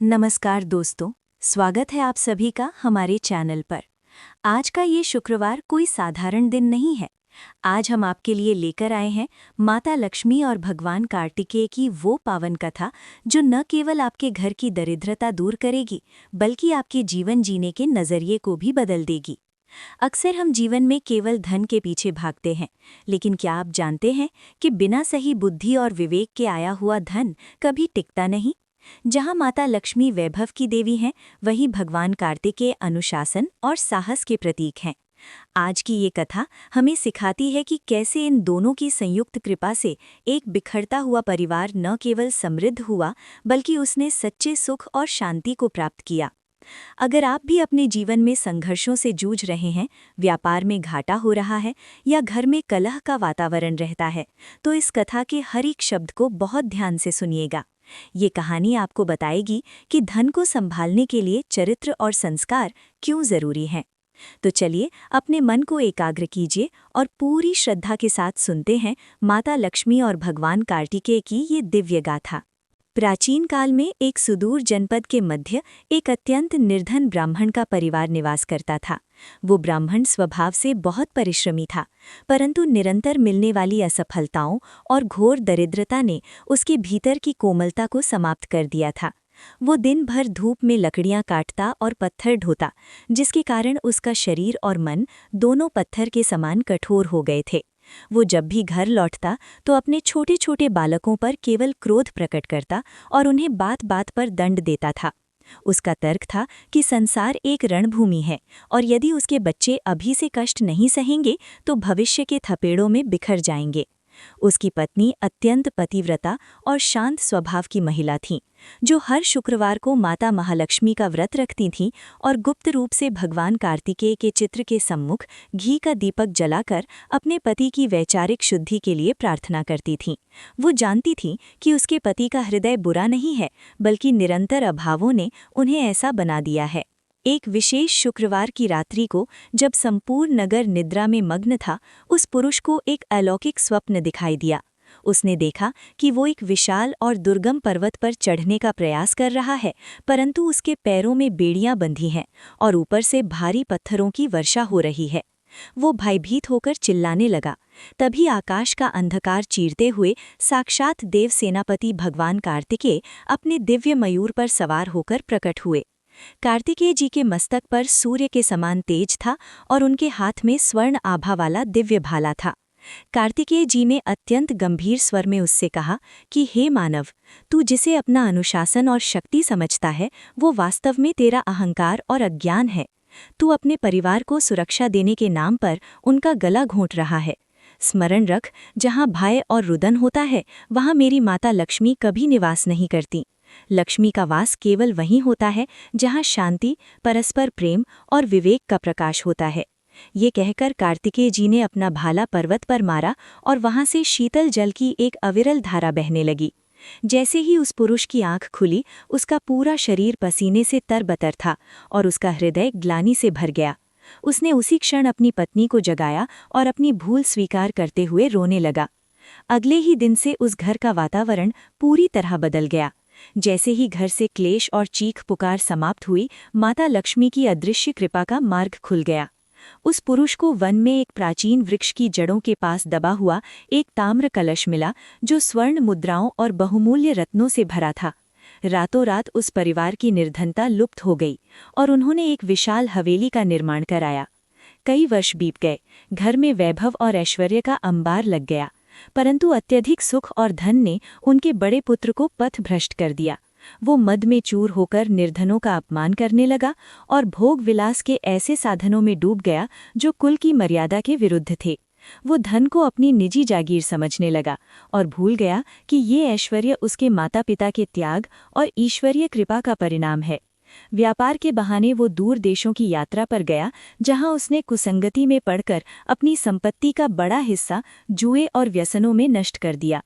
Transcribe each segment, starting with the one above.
नमस्कार दोस्तों, स्वागत है आप सभी का हमारे चैनल पर। आज का ये शुक्रवार कोई साधारण दिन नहीं है। आज हम आपके लिए लेकर आए हैं माता लक्ष्मी और भगवान कार्तिकेय की वो पावन कथा जो न केवल आपके घर की दरिद्रता दूर करेगी बल्कि आपके जीवन जीने के नज़रिए को भी बदल देगी। अक्सर हम जीवन में केवल धन के पीछे भागते हैं, लेकिन क्या आप जानते हैं कि बिना सही बुद्धि और विवेक के आया हुआ धन कभी टिकता नहीं। जहाँ माता लक्ष्मी वैभव की देवी हैं, वहीं भगवान कार्तिकेय अनुशासन और साहस के प्रतीक हैं। आज की ये कथा हमें सिखाती है कि कैसे इन दोनों की संयुक्त कृपा से एक बिखरता हुआ परिवार न केवल समृद्ध हुआ बल्कि उसने सच्चे सुख और शांति को प्राप्त किया। अगर आप भी अपने जीवन में संघर्षों से जूझ रहे हैं, व्यापार में घाटा हो रहा है या घर में कलह का वातावरण रहता है, तो इस कथा के हर एक शब्द को बहुत ध्यान से सुनिएगा। ये कहानी आपको बताएगी कि धन को संभालने के लिए चरित्र और संस्कार क्यों जरूरी हैं। तो चलिए अपने मन को एकाग्र कीजिए और पूरी श्रद्धा के साथ सुनते हैं माता लक्ष्मी और भगवान कार्तिकेय की ये दिव्य गाथा। प्राचीन काल में एक सुदूर जनपद के मध्य एक अत्यंत निर्धन ब्राह्मण का परिवार निवास करता था। वो ब्राह्मण स्वभाव से बहुत परिश्रमी था, परंतु निरंतर मिलने वाली असफलताओं और घोर दरिद्रता ने उसके भीतर की कोमलता को समाप्त कर दिया था। वो दिन भर धूप में लकड़ियां काटता और पत्थर ढोता, जिसके कारण उसका शरीर और मन दोनों पत्थर के समान कठोर हो गए थे। वो जब भी घर लौटता तो अपने छोटे छोटे बालकों पर केवल क्रोध प्रकट करता और उन्हें बात बात पर दंड देता था। उसका तर्क था कि संसार एक रणभूमि है और यदि उसके बच्चे अभी से कष्ट नहीं सहेंगे तो भविष्य के थपेड़ों में बिखर जाएंगे। उसकी पत्नी अत्यंत पतिव्रता और शांत स्वभाव की महिला थीं, जो हर शुक्रवार को माता महालक्ष्मी का व्रत रखती थीं और गुप्त रूप से भगवान कार्तिकेय के चित्र के सम्मुख घी का दीपक जलाकर अपने पति की वैचारिक शुद्धि के लिए प्रार्थना करती थीं। वो जानती थीं कि उसके पति का हृदय बुरा नहीं है, बल्कि निरंतर अभावों ने उन्हें ऐसा बना दिया है। एक विशेष शुक्रवार की रात्रि को जब संपूर्ण नगर निद्रा में मग्न था, उस पुरुष को एक अलौकिक स्वप्न दिखाई दिया। उसने देखा कि वो एक विशाल और दुर्गम पर्वत पर चढ़ने का प्रयास कर रहा है, परंतु उसके पैरों में बेड़ियां बंधी हैं और ऊपर से भारी पत्थरों की वर्षा हो रही है। वो भयभीत होकर चिल्लाने लगा। तभी आकाश का अंधकार चीरते हुए साक्षात देव सेनापति भगवान कार्तिकेय अपने दिव्य मयूर पर सवार होकर प्रकट हुए। कार्तिकेय जी के मस्तक पर सूर्य के समान तेज था और उनके हाथ में स्वर्ण आभा वाला दिव्य भाला था। कार्तिकेय जी ने अत्यंत गंभीर स्वर में उससे कहा कि हे मानव, तू जिसे अपना अनुशासन और शक्ति समझता है, वो वास्तव में तेरा अहंकार और अज्ञान है। तू अपने परिवार को सुरक्षा देने के नाम पर उनका गला घोंट रहा है। स्मरण रख, जहाँ भय और रुदन होता है, वहाँ मेरी माता लक्ष्मी कभी निवास नहीं करती। लक्ष्मी का वास केवल वहीं होता है जहाँ शांति, परस्पर प्रेम और विवेक का प्रकाश होता है। ये कहकर कार्तिकेय जी ने अपना भाला पर्वत पर मारा और वहां से शीतल जल की एक अविरल धारा बहने लगी। जैसे ही उस पुरुष की आंख खुली, उसका पूरा शरीर पसीने से तरबतर था और उसका हृदय ग्लानि से भर गया। उसने उसी क्षण अपनी पत्नी को जगाया और अपनी भूल स्वीकार करते हुए रोने लगा। अगले ही दिन से उस घर का वातावरण पूरी तरह बदल गया। जैसे ही घर से क्लेश और चीख पुकार समाप्त हुई, माता लक्ष्मी की अदृश्य कृपा का मार्ग खुल गया। उस पुरुष को वन में एक प्राचीन वृक्ष की जड़ों के पास दबा हुआ एक ताम्र कलश मिला, जो स्वर्ण मुद्राओं और बहुमूल्य रत्नों से भरा था। रातों रात उस परिवार की निर्धनता लुप्त हो गई और उन्होंने एक विशाल हवेली का निर्माण कराया। कई वर्ष बीत गए, घर में वैभव और ऐश्वर्य का अंबार लग गया, परंतु अत्यधिक सुख और धन ने उनके बड़े पुत्र को पथभ्रष्ट कर दिया। वो मद में चूर होकर निर्धनों का अपमान करने लगा और भोग विलास के ऐसे साधनों में डूब गया जो कुल की मर्यादा के विरुद्ध थे। वो धन को अपनी निजी जागीर समझने लगा और भूल गया कि ये ऐश्वर्य उसके माता पिता के त्याग और ईश्वरीय कृपा का परिणाम है। व्यापार के बहाने वो दूर देशों की यात्रा पर गया, जहां उसने कुसंगति में पड़कर अपनी संपत्ति का बड़ा हिस्सा जुए और व्यसनों में नष्ट कर दिया।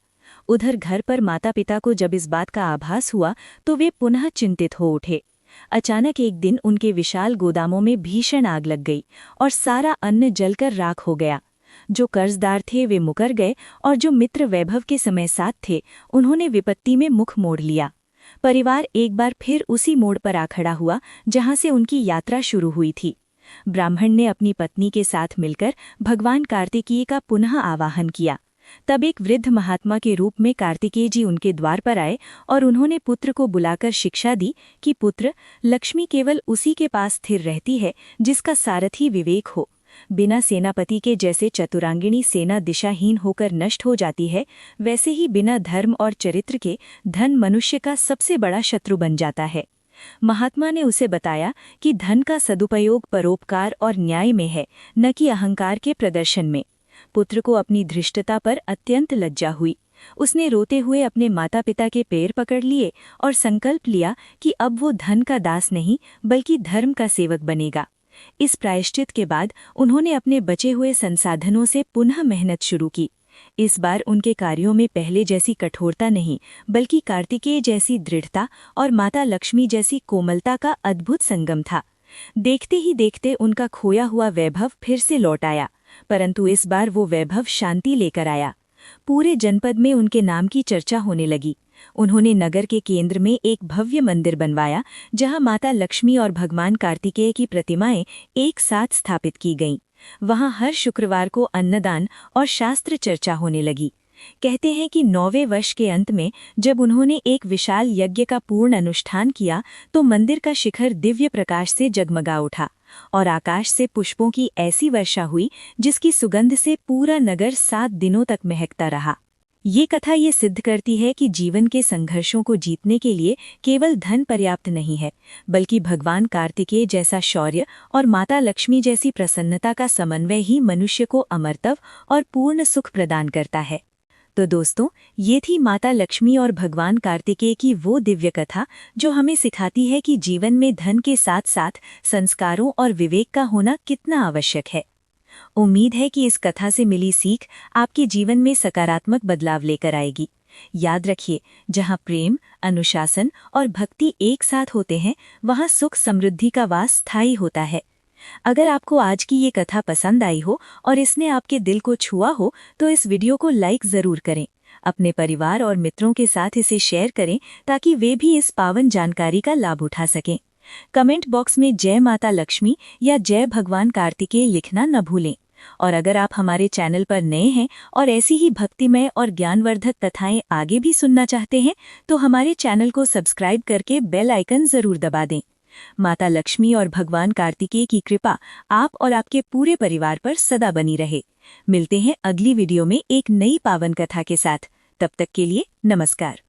उधर घर पर माता पिता को जब इस बात का आभास हुआ तो वे पुनः चिंतित हो उठे। अचानक एक दिन उनके विशाल गोदामों में भीषण आग लग गई और सारा अन्न जलकर राख हो गया। जो कर्जदार थे वे मुकर गए और जो मित्र वैभव के समय साथ थे, उन्होंने विपत्ति में मुख मोड़ लिया। परिवार एक बार फिर उसी मोड़ पर आ खड़ा हुआ जहां से उनकी यात्रा शुरू हुई थी। ब्राह्मण ने अपनी पत्नी के साथ मिलकर भगवान कार्तिकेय का पुनः आवाहन किया। तब एक वृद्ध महात्मा के रूप में कार्तिकेय जी उनके द्वार पर आए और उन्होंने पुत्र को बुलाकर शिक्षा दी कि पुत्र, लक्ष्मी केवल उसी के पास स्थिर रहती है जिसका सारथी विवेक हो। बिना सेनापति के जैसे चतुरांगिणी सेना दिशाहीन होकर नष्ट हो जाती है, वैसे ही बिना धर्म और चरित्र के धन मनुष्य का सबसे बड़ा शत्रु बन जाता है। महात्मा ने उसे बताया कि धन का सदुपयोग परोपकार और न्याय में है, न कि अहंकार के प्रदर्शन में। पुत्र को अपनी धृष्टता पर अत्यंत लज्जा हुई। उसने रोते हुए अपने माता पिता के पैर पकड़ लिए और संकल्प लिया कि अब वो धन का दास नहीं बल्कि धर्म का सेवक बनेगा। इस प्रायश्चित के बाद उन्होंने अपने बचे हुए संसाधनों से पुनः मेहनत शुरू की। इस बार उनके कार्यों में पहले जैसी कठोरता नहीं बल्कि कार्तिकेय जैसी दृढ़ता और माता लक्ष्मी जैसी कोमलता का अद्भुत संगम था। देखते ही देखते उनका खोया हुआ वैभव फिर से लौट आया, परंतु इस बार वो वैभव शांति लेकर आया। पूरे जनपद में उनके नाम की चर्चा होने लगी। उन्होंने नगर के केंद्र में एक भव्य मंदिर बनवाया जहां माता लक्ष्मी और भगवान कार्तिकेय की प्रतिमाएं एक साथ स्थापित की गईं। वहां हर शुक्रवार को अन्नदान और शास्त्र चर्चा होने लगी। कहते हैं कि 9वें वर्ष के अंत में जब उन्होंने एक विशाल यज्ञ का पूर्ण अनुष्ठान किया तो मंदिर का शिखर दिव्य प्रकाश से जगमगा उठा और आकाश से पुष्पों की ऐसी वर्षा हुई जिसकी सुगंध से पूरा नगर 7 दिनों तक महकता रहा। ये कथा ये सिद्ध करती है कि जीवन के संघर्षों को जीतने के लिए केवल धन पर्याप्त नहीं है, बल्कि भगवान कार्तिकेय जैसा शौर्य और माता लक्ष्मी जैसी प्रसन्नता का समन्वय ही मनुष्य को अमरत्व और पूर्ण सुख प्रदान करता है। तो दोस्तों, ये थी माता लक्ष्मी और भगवान कार्तिकेय की वो दिव्य कथा जो हमें सिखाती है कि जीवन में धन के साथ साथ संस्कारों और विवेक का होना कितना आवश्यक है। उम्मीद है कि इस कथा से मिली सीख आपके जीवन में सकारात्मक बदलाव लेकर आएगी। याद रखिए, जहाँ प्रेम, अनुशासन और भक्ति एक साथ होते हैं, वहाँ सुख समृद्धि का वास स्थायी होता है। अगर आपको आज की ये कथा पसंद आई हो और इसने आपके दिल को छुआ हो तो इस वीडियो को लाइक ज़रूर करें। अपने परिवार और मित्रों के साथ इसे शेयर करें ताकि वे भी इस पावन जानकारी का लाभ उठा सकें। कमेंट बॉक्स में जय माता लक्ष्मी या जय भगवान कार्तिकेय लिखना न भूलें। और अगर आप हमारे चैनल पर नए हैं और ऐसी ही भक्तिमय और ज्ञानवर्धक कथाएं आगे भी सुनना चाहते हैं तो हमारे चैनल को सब्सक्राइब करके बेल आइकन ज़रूर दबा दें। माता लक्ष्मी और भगवान कार्तिकेय की कृपा आप और आपके पूरे परिवार पर सदा बनी रहे। मिलते हैं अगली वीडियो में एक नई पावन कथा के साथ। तब तक के लिए नमस्कार।